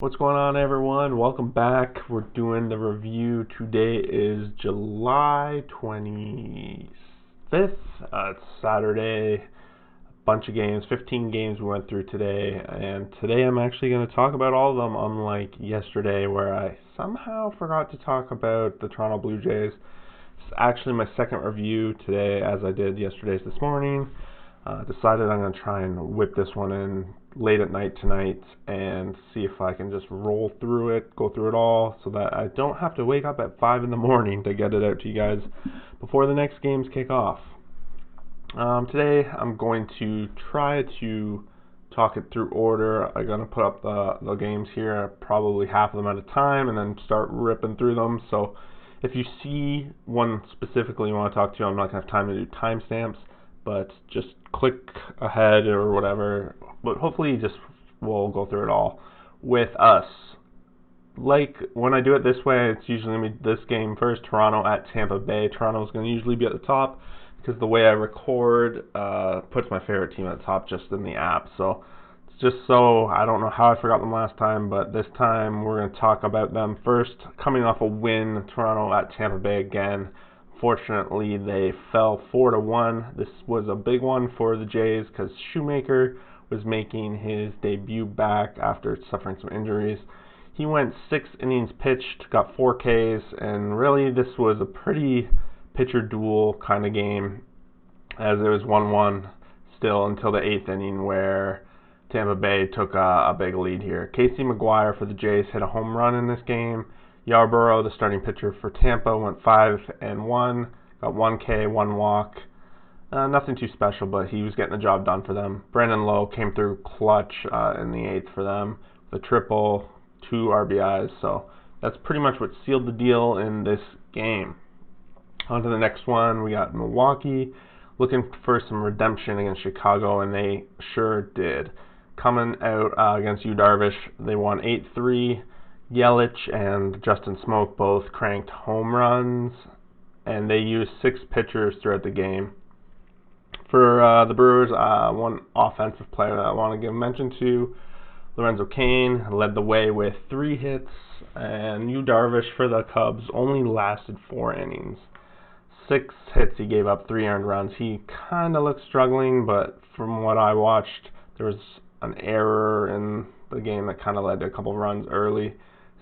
What's going on, everyone? Welcome back. We're doing the review. Today is July 25th. It's Saturday. A bunch of games, 15 games we went through today. And today I'm actually going to talk about all of them, unlike yesterday where I somehow forgot to talk about the Toronto Blue Jays. It's actually my second review today, as I did yesterday's this morning. Decided I'm going to try and whip this one in late at night tonight and see if I can just roll through it, go through it all, so that I don't have to wake up at 5 in the morning to get it out to you guys before the next games kick off. Today I'm going to try to talk it through order. I'm going to put up the games here, probably half of them at a time, and then start ripping through them. So if you see one specifically you want to talk to, I'm not going to have time to do timestamps, but just click ahead or whatever. But hopefully just we'll go through it all with us. Like when I do it this way, it's usually going to be this game first, Toronto at Tampa Bay. Toronto is going to usually be at the top because the way I record puts my favorite team at the top just in the app. So it's just so, I don't know how I forgot them last time, but this time we're going to talk about them first. Coming off a win, Toronto at Tampa Bay again. Fortunately, they fell 4-1. This was a big one for the Jays because Shoemaker was making his debut back after suffering some injuries. He went 6 innings pitched, got 4 Ks, and really this was a pretty pitcher duel kind of game, as it was 1-1 still until the 8th inning where Tampa Bay took a big lead here. Casey McGuire for the Jays hit a home run in this game. Yarborough, the starting pitcher for Tampa, went 5-1, got 1 K, 1 walk. Nothing too special, but he was getting the job done for them. Brandon Lowe came through clutch in the 8th for them, the triple, 2 RBIs. So that's pretty much what sealed the deal in this game. On to the next one, we got Milwaukee looking for some redemption against Chicago, and they sure did. Coming out against Yu Darvish, they won 8-3. Yelich and Justin Smoke both cranked home runs, and they used 6 pitchers throughout the game. For the Brewers, one offensive player that I want to give mention to, Lorenzo Cain, led the way with 3 hits, and Yu Darvish for the Cubs only lasted 4 innings. 6 hits, he gave up 3 earned runs. He kind of looked struggling, but from what I watched, there was an error in the game that kind of led to a couple runs early.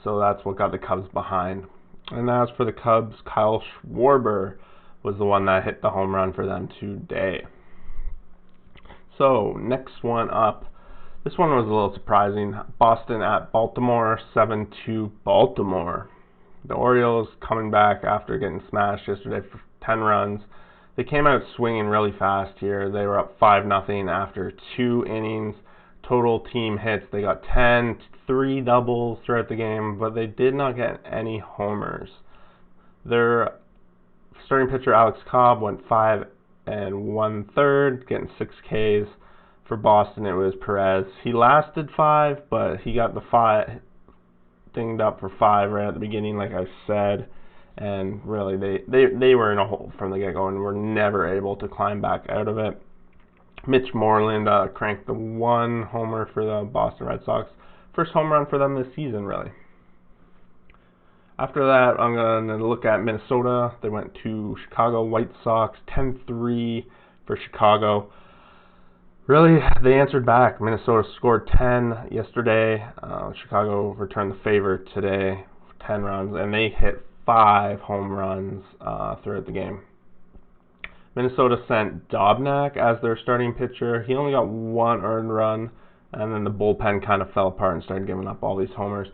So that's what got the Cubs behind. And as for the Cubs, Kyle Schwarber was the one that hit the home run for them today. So next one up. This one was a little surprising. Boston at Baltimore, 7-2 Baltimore. The Orioles coming back after getting smashed yesterday for 10 runs. They came out swinging really fast here. They were up 5-0 after 2 innings. Total team hits, they got 10, 3 doubles throughout the game, but they did not get any homers. Their starting pitcher, Alex Cobb, went 5 1/3, getting 6 Ks. For Boston, it was Perez. He lasted 5, but he got the 5 dinged up for 5 right at the beginning, like I said. And really, they were in a hole from the get-go and were never able to climb back out of it. Mitch Moreland cranked the 1 homer for the Boston Red Sox. First home run for them this season, really. After that, I'm going to look at Minnesota. They went to Chicago White Sox, 10-3 for Chicago. Really, they answered back. Minnesota scored 10 yesterday. Chicago returned the favor today, 10 runs, and they hit 5 home runs throughout the game. Minnesota sent Dobnak as their starting pitcher. He only got 1 earned run, and then the bullpen kind of fell apart and started giving up all these homers.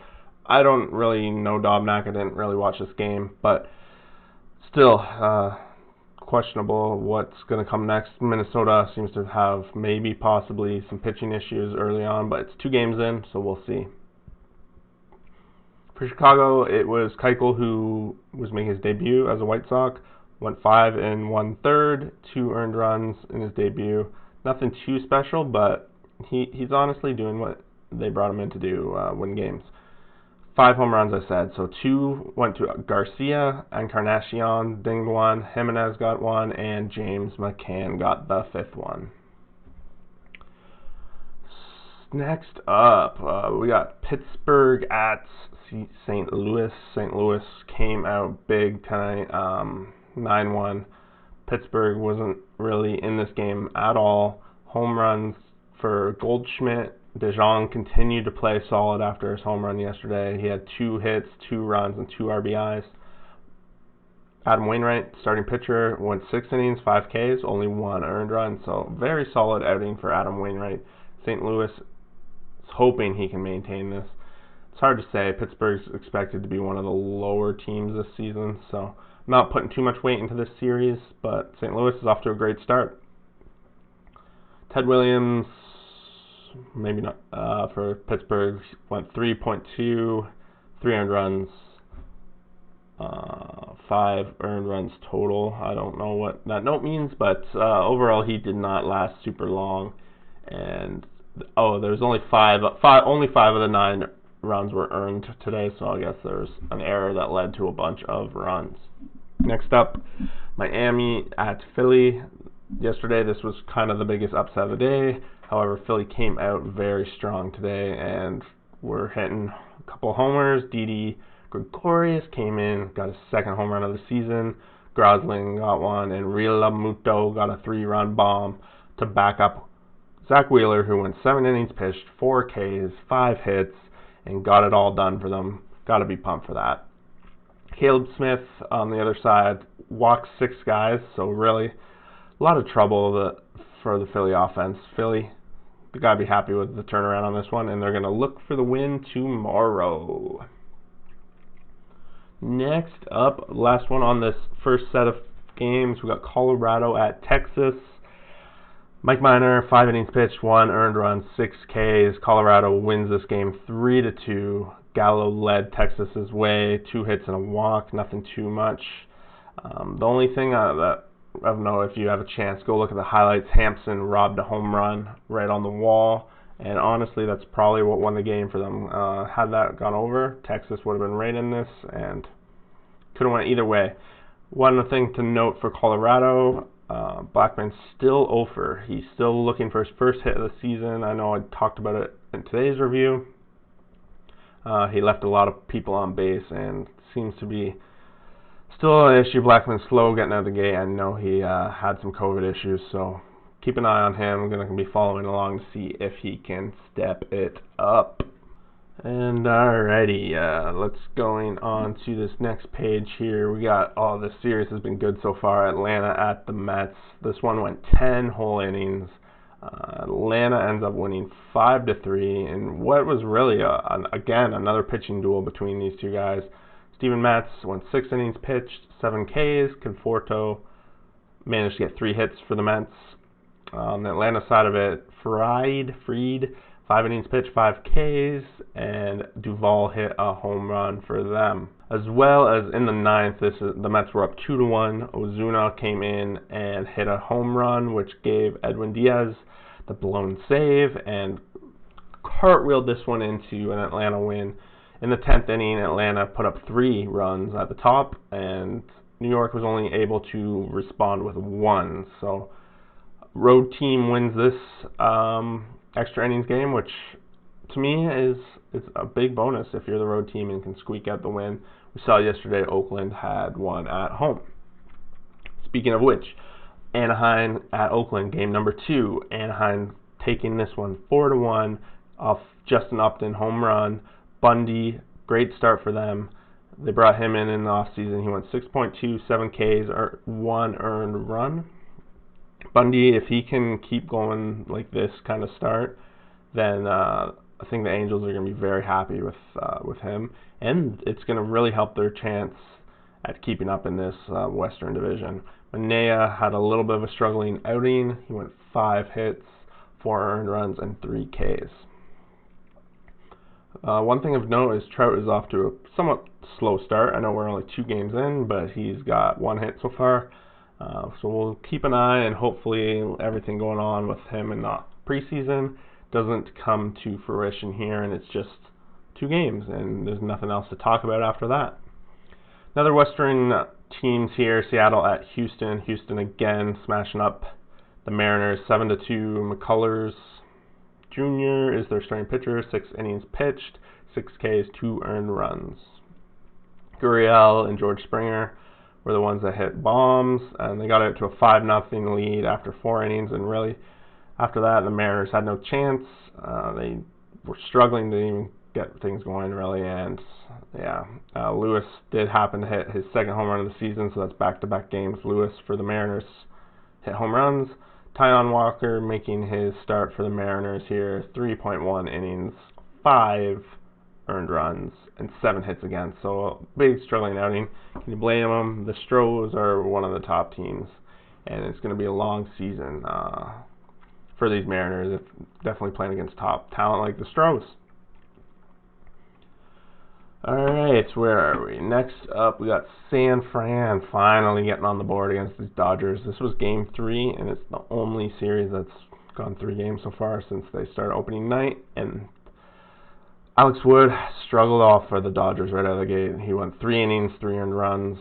I don't really know Dobnak. I didn't really watch this game, but still questionable what's going to come next. Minnesota seems to have maybe possibly some pitching issues early on, but it's 2 games in, so we'll see. For Chicago, it was Keuchel who was making his debut as a White Sox. Went 5 1/3, 2 earned runs in his debut. Nothing too special, but he's honestly doing what they brought him in to do, win games. 5 home runs, I said. So 2 went to Garcia, Encarnacion dinged 1, Jimenez got 1, and James McCann got the 5th one. Next up, we got Pittsburgh at St. Louis. St. Louis came out big tonight, 9-1. Pittsburgh wasn't really in this game at all. Home runs for Goldschmidt. DeJong continued to play solid after his home run yesterday. He had 2 hits, 2 runs, and 2 RBIs. Adam Wainwright, starting pitcher, went 6 innings, 5 Ks, only 1 earned run. So very solid outing for Adam Wainwright. St. Louis is hoping he can maintain this. It's hard to say. Pittsburgh's expected to be one of the lower teams this season, so I'm not putting too much weight into this series, but St. Louis is off to a great start. Ted Williams, maybe not, for Pittsburgh, went 3.2, 3 earned runs, 5 earned runs total. I don't know what that note means, but overall he did not last super long. And there's only five of the 9 runs were earned today, so I guess there's an error that led to a bunch of runs. Next up, Miami at Philly. Yesterday, this was kind of the biggest upset of the day. However, Philly came out very strong today, and we're hitting a couple homers. Didi Gregorius came in, got his 2nd home run of the season. Grosling got one, and Realmuto got a 3-run bomb to back up Zach Wheeler, who went 7 innings pitched, 4 Ks, 5 hits, and got it all done for them. Got to be pumped for that. Caleb Smith on the other side walked 6 guys, so really a lot of trouble for the Philly offense. Philly, they got to be happy with the turnaround on this one, and they're going to look for the win tomorrow. Next up, last one on this first set of games, we got Colorado at Texas. Mike Minor, 5 innings pitched, 1 earned run, 6 Ks. Colorado wins this game 3-2. Gallo led Texas's way, 2 hits and a walk, nothing too much. The only thing that I don't know, if you have a chance, go look at the highlights. Hampson robbed a home run right on the wall, and honestly, that's probably what won the game for them. Had that gone over, Texas would have been right in this, and could have went either way. One thing to note for Colorado, Blackman's still over. He's still looking for his first hit of the season. I know I talked about it in today's review. He left a lot of people on base and seems to be still an issue. Blackman's slow getting out of the gate. I know he had some COVID issues, so keep an eye on him. I'm going to be following along to see if he can step it up. And alrighty, let's going on to this next page here. We got, this series has been good so far. Atlanta at the Mets. This one went 10 whole innings. Atlanta ends up winning 5-3 in what was really, again, another pitching duel between these two guys. Steven Matz went 6 innings pitched, 7 Ks. Conforto managed to get 3 hits for the Mets. On the Atlanta side of it, Fried, 5 innings pitched, 5 Ks, and Duvall hit a home run for them. As well as in the 9th, the Mets were up 2-1. Ozuna came in and hit a home run, which gave Edwin Diaz the blown save and cartwheeled this one into an Atlanta win. In the 10th inning, Atlanta put up 3 runs at the top, and New York was only able to respond with 1. So, road team wins this extra innings game, which to me is a big bonus if you're the road team and can squeak out the win. We saw yesterday Oakland had one at home. Speaking of which, Anaheim at Oakland, game number 2. Anaheim taking this one 4-1 off Justin Upton home run. Bundy, great start for them. They brought him in the offseason. He went 6.2, 7 Ks, or 1 earned run. Bundy, if he can keep going like this kind of start, then I think the Angels are going to be very happy with him, and it's going to really help their chance at keeping up in this Western Division. Manea had a little bit of a struggling outing. He went 5 hits, 4 earned runs, and 3 Ks. One thing of note is Trout is off to a somewhat slow start. I know we're only 2 games in, but he's got 1 hit so far. So we'll keep an eye, and hopefully everything going on with him in the preseason doesn't come to fruition here, and it's just 2 games, and there's nothing else to talk about after that. Another Western teams here, Seattle at Houston. Houston again smashing up the Mariners, 7-2. McCullers, Jr. is their starting pitcher, 6 innings pitched, 6 Ks, 2 earned runs. Gurriel and George Springer were the ones that hit bombs, and they got out to a 5-0 lead after 4 innings, and really, after that, the Mariners had no chance. They were struggling to even get things going, really, and yeah, Lewis did happen to hit his second home run of the season, so that's back-to-back games. Lewis for the Mariners hit home runs. Tyon Walker making his start for the Mariners here, 3.1 innings, 5 earned runs, and 7 hits against. So a big struggling outing. Can you blame them? The Stros are one of the top teams, and it's going to be a long season for these Mariners. Definitely playing against top talent like the Stros. Alright, where are we? Next up, we got San Fran finally getting on the board against these Dodgers. This was Game 3, and it's the only series that's gone 3 games so far since they started opening night. And Alex Wood struggled off for the Dodgers right out of the gate. He went 3 innings, 3 earned runs.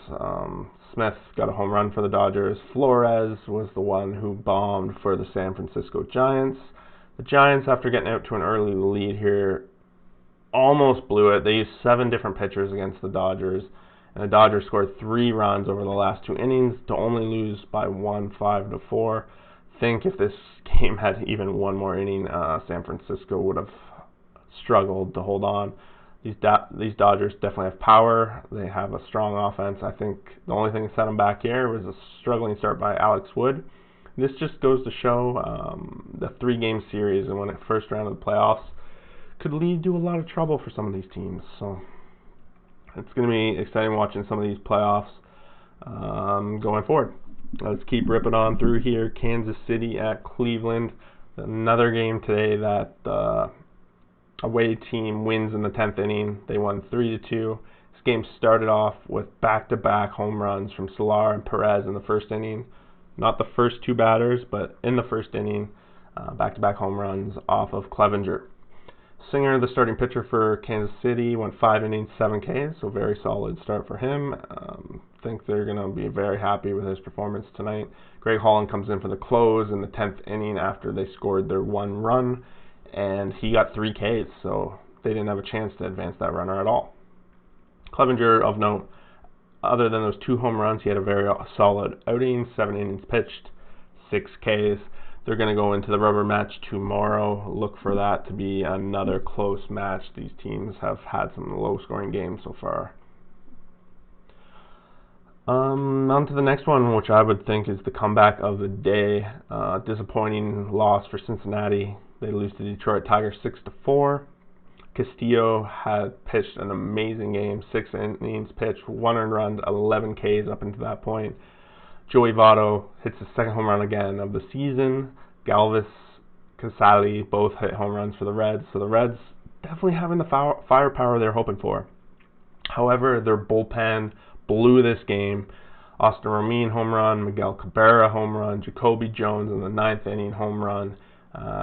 Smith got a home run for the Dodgers. Flores was the one who bombed for the San Francisco Giants. The Giants, after getting out to an early lead here, almost blew it. They used 7 different pitchers against the Dodgers, and the Dodgers scored 3 runs over the last 2 innings to only lose by 1, 5-4. Think if this game had even one more inning, San Francisco would have struggled to hold on. These Dodgers definitely have power. They have a strong offense. I think the only thing that set them back here was a struggling start by Alex Wood. This just goes to show the 3-game series and when it first round of the playoffs could lead to a lot of trouble for some of these teams. So it's going to be exciting watching some of these playoffs going forward. Let's keep ripping on through here. Kansas City at Cleveland. Another game today that away team wins in the 10th inning. They won 3-2. This game started off with back-to-back home runs from Solar and Perez in the first inning. Not the first 2 batters, but in the first inning, back-to-back home runs off of Clevenger. Singer, the starting pitcher for Kansas City, went 5 innings, 7 Ks, so very solid start for him. Think they're going to be very happy with his performance tonight. Greg Holland comes in for the close in the 10th inning after they scored their 1 run, and he got 3 Ks, so they didn't have a chance to advance that runner at all. Clevenger, of note, other than those 2 home runs, he had a very solid outing, 7 innings pitched, 6 Ks. They're going to go into the rubber match tomorrow. Look for that to be another close match. These teams have had some low-scoring games so far. On to the next one, which I would think is the comeback of the day. Disappointing loss for Cincinnati. They lose to Detroit Tigers 6-4. Castillo had pitched an amazing game. 6 innings pitched, 1 earned run, 11 Ks up until that point. Joey Votto hits his second home run again of the season. Galvis, Casali both hit home runs for the Reds. So the Reds definitely having the firepower they're hoping for. However, their bullpen blew this game. Austin Romine home run, Miguel Cabrera home run, Jacoby Jones in the 9th inning home run.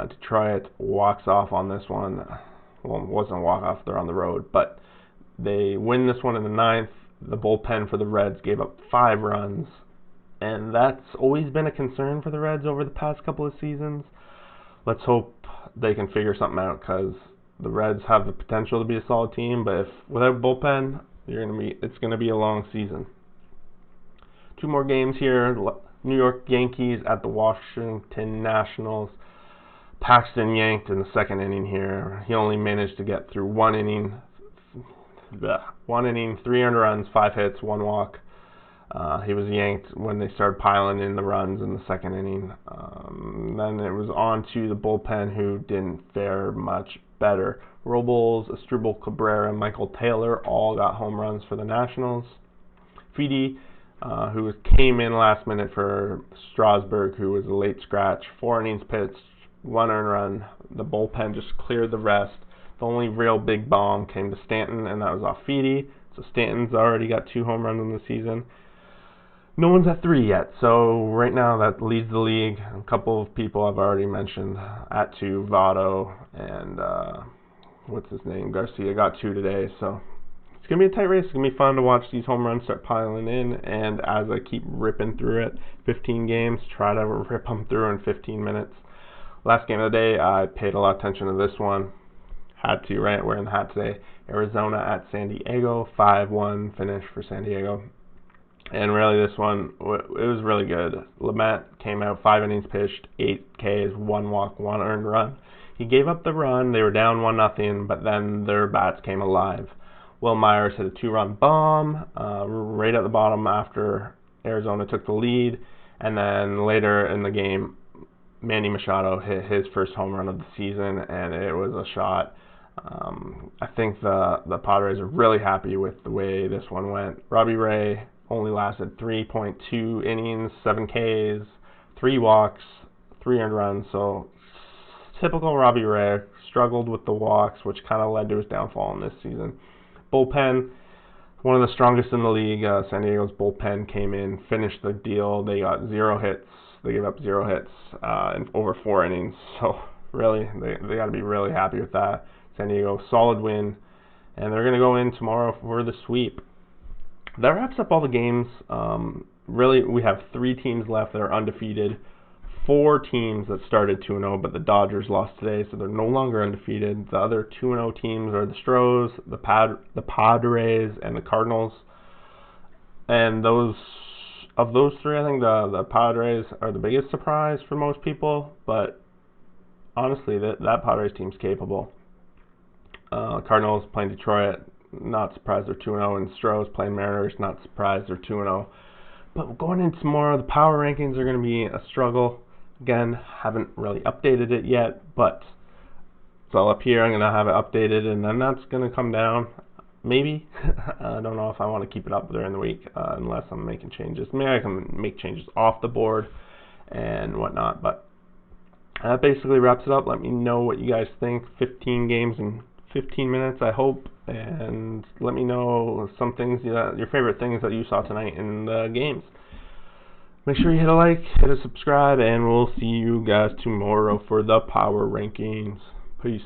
Detroit walks off on this one. Well, it wasn't a walk-off, they're on the road. But they win this one in the 9th. The bullpen for the Reds gave up 5 runs. And that's always been a concern for the Reds over the past couple of seasons. Let's hope they can figure something out, because the Reds have the potential to be a solid team, but if without bullpen, it's going to be a long season. 2 more games here. New York Yankees at the Washington Nationals. Paxton yanked in the 2nd inning here. He only managed to get through 1 inning. 3 earned runs, 5 hits, 1 walk. He was yanked when they started piling in the runs in the 2nd inning. Then it was on to the bullpen, who didn't fare much better. Robles, Asdrubal Cabrera, Michael Taylor all got home runs for the Nationals. Fidi, who came in last minute for Strasburg, who was a late scratch, 4 innings pitched, 1 earned run. The bullpen just cleared the rest. The only real big bomb came to Stanton, and that was off Fidi. So Stanton's already got 2 home runs in the season. No one's at 3 yet, so right now that leads the league. A couple of people I've already mentioned at 2, Votto and what's his name, Garcia got 2 today. So it's gonna be a tight race. It's gonna be fun to watch these home runs start piling in. And as I keep ripping through it, 15 games, try to rip them through in 15 minutes. Last game of the day, I paid a lot of attention to this one. Had to, right? Wearing the hat today. Arizona at San Diego, 5-1 finish for San Diego. And really, this one, it was really good. Lamet came out 5 innings pitched, 8 Ks, 1 walk, 1 earned run. He gave up the run. They were down 1-0, but then their bats came alive. Will Myers hit a 2-run bomb right at the bottom after Arizona took the lead. And then later in the game, Manny Machado hit his first home run of the season, and it was a shot. I think the Padres are really happy with the way this one went. Robbie Ray only lasted 3.2 innings, 7 Ks, 3 walks, 3 earned runs. So typical Robbie Ray, struggled with the walks, which kind of led to his downfall in this season. Bullpen, one of the strongest in the league. San Diego's bullpen came in, finished the deal. They got 0 hits. They gave up 0 hits in over 4 innings. So really, they got to be really happy with that. San Diego, solid win. And they're going to go in tomorrow for the sweep. That wraps up all the games. Really, we have 3 teams left that are undefeated. 4 teams that started 2-0, but the Dodgers lost today, so they're no longer undefeated. The other 2-0 teams are the Stros, the Padres, and the Cardinals. And of those 3, I think the Padres are the biggest surprise for most people. But honestly, that Padres team's capable. Cardinals playing Detroit, not surprised they're 2-0, and Stros playing Mariners, not surprised they're 2-0. But going into tomorrow, the power rankings are going to be a struggle. Again, haven't really updated it yet, but it's all up here. I'm going to have it updated, and then that's going to come down. Maybe. I don't know if I want to keep it up during the week unless I'm making changes. Maybe I can make changes off the board and whatnot, but that basically wraps it up. Let me know what you guys think. 15 games in 15 minutes, I hope, and let me know some things, your favorite things that you saw tonight in the games. Make sure you hit a like, hit a subscribe, and we'll see you guys tomorrow for the power rankings. Peace.